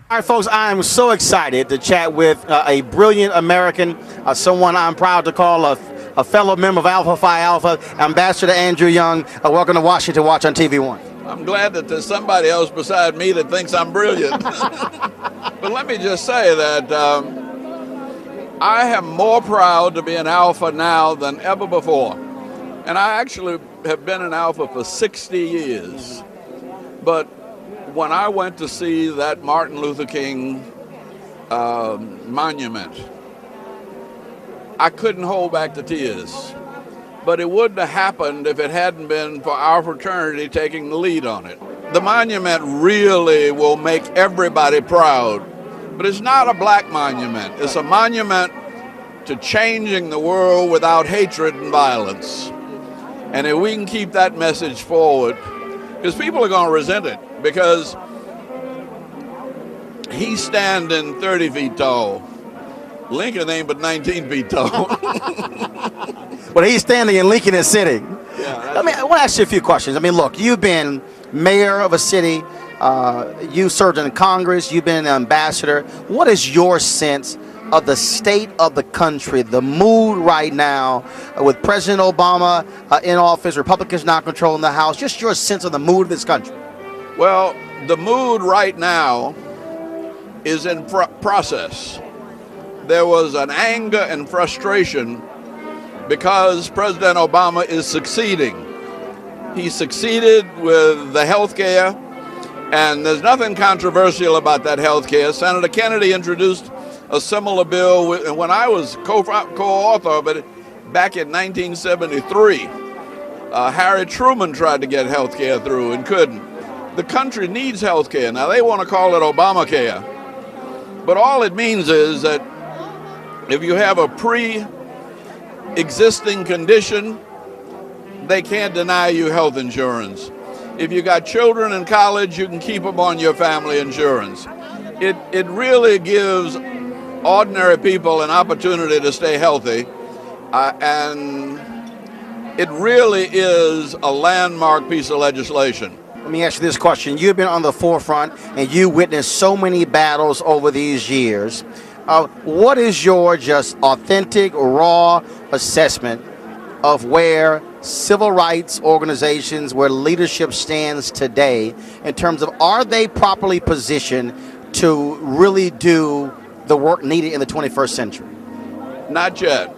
All right, folks, I am so excited to chat with a brilliant American, someone I'm proud to call a fellow member of Alpha Phi Alpha, Ambassador Andrew Young. Welcome to Washington Watch on TV1. I'm glad that there's somebody else beside me that thinks I'm brilliant. But let me just say that I am more proud to be an Alpha now than ever before. And I actually have been an Alpha for 60 years. But when I went to see that Martin Luther King monument, I couldn't hold back the tears. But it wouldn't have happened if it hadn't been for our fraternity taking the lead on it. The monument really will make everybody proud. But it's not a black monument. It's a monument to changing the world without hatred and violence. And if we can keep that message forward, because people are going to resent it, because he's standing 30 feet tall. Lincoln ain't but 19 feet tall. Well, he's standing and Lincoln is sitting. Yeah, I want to ask you a few questions. I mean, look, you've been mayor of a city, you served in Congress, you've been an ambassador. What is your sense of the state of the country, the mood right now with President Obama in office, Republicans not controlling the House, just your sense of the mood of this country? Well, the mood right now is in process. There was an anger and frustration because President Obama is succeeding. He succeeded with the health care, and there's nothing controversial about that health care. Senator Kennedy introduced a similar bill when I was co-author of it back in 1973. Harry Truman tried to get health care through and couldn't. The country needs health care. Now, they want to call it Obamacare, but all it means is that if you have a pre-existing condition, they can't deny you health insurance. If you got children in college, you can keep them on your family insurance. It really gives ordinary people an opportunity to stay healthy, and it really is a landmark piece of legislation. Let me ask you this question. You've been on the forefront and you witnessed so many battles over these years. What is your just authentic, raw assessment of where civil rights organizations, where leadership stands today in terms of, are they properly positioned to really do the work needed in the 21st century? Not yet.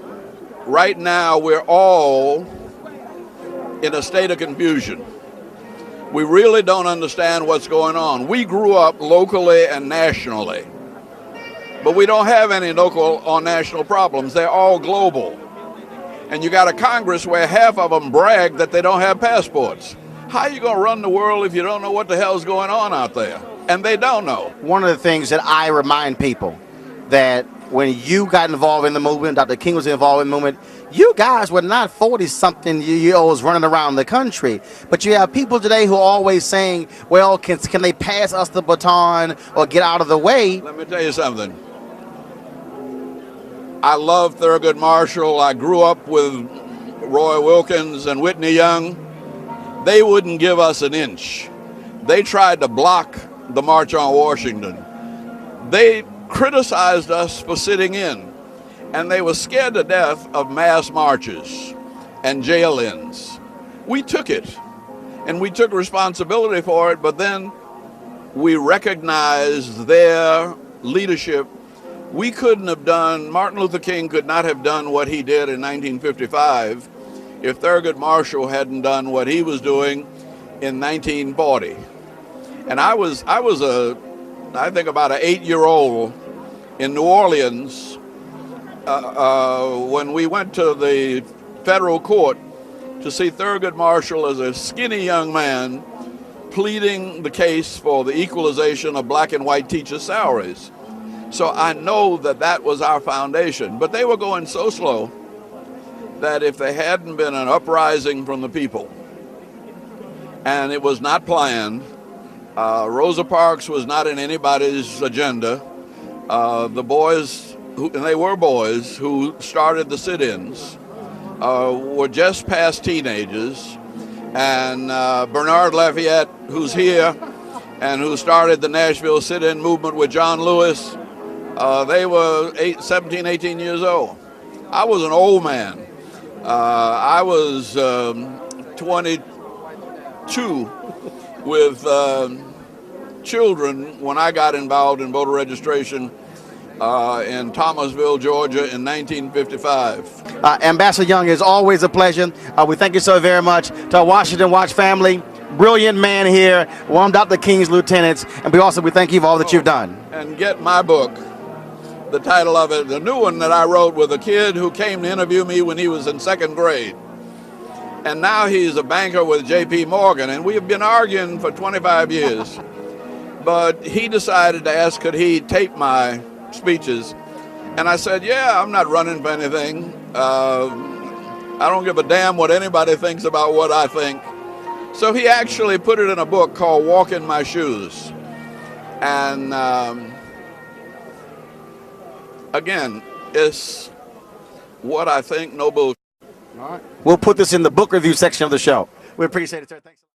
Right now, we're all in a state of confusion. We really don't understand what's going on. We grew up locally and nationally, but we don't have any local or national problems. They're all global. And you got a Congress where half of them brag that they don't have passports. How are you going to run the world if you don't know what the hell's going on out there? And they don't know. One of the things that I remind people, that when you got involved in the movement, Dr. King was involved in the movement, you guys were not 40-something year olds running around the country. But you have people today who are always saying, well, can they pass us the baton or get out of the way? Let me tell you something. I love Thurgood Marshall. I grew up with Roy Wilkins and Whitney Young. They wouldn't give us an inch. They tried to block the March on Washington. They criticized us for sitting in, and they were scared to death of mass marches and jail-ins. We took it, and we took responsibility for it, but then we recognized their leadership. We couldn't have done, Martin Luther King could not have done what he did in 1955 if Thurgood Marshall hadn't done what he was doing in 1940. And I think about an 8-year-old in New Orleans when we went to the federal court to see Thurgood Marshall as a skinny young man pleading the case for the equalization of black and white teachers' salaries. So I know that that was our foundation. But they were going so slow that if there hadn't been an uprising from the people, and it was not planned, Rosa Parks was not in anybody's agenda. The boys, and they were boys, who started the sit-ins were just past teenagers. And Bernard Lafayette, who's here, and who started the Nashville sit-in movement with John Lewis. They were 17, 18 years old. I was an old man. I was 22 with children when I got involved in voter registration in Thomasville, Georgia in 1955. Ambassador Young, it's always a pleasure. We thank you so very much. To our Washington Watch family, brilliant man here, one of Dr. King's lieutenants, and we thank you for all that you've done. And get my book, the title of it, the new one that I wrote with a kid who came to interview me when he was in second grade. And now he's a banker with J.P. Morgan, and we have been arguing for 25 years. But he decided to ask could he tape my speeches. And I said, yeah, I'm not running for anything. I don't give a damn what anybody thinks about what I think. So he actually put it in a book called Walk in My Shoes. And again, it's what I think, no bullshit. All right. We'll put this in the book review section of the show. We appreciate it, sir. Thanks.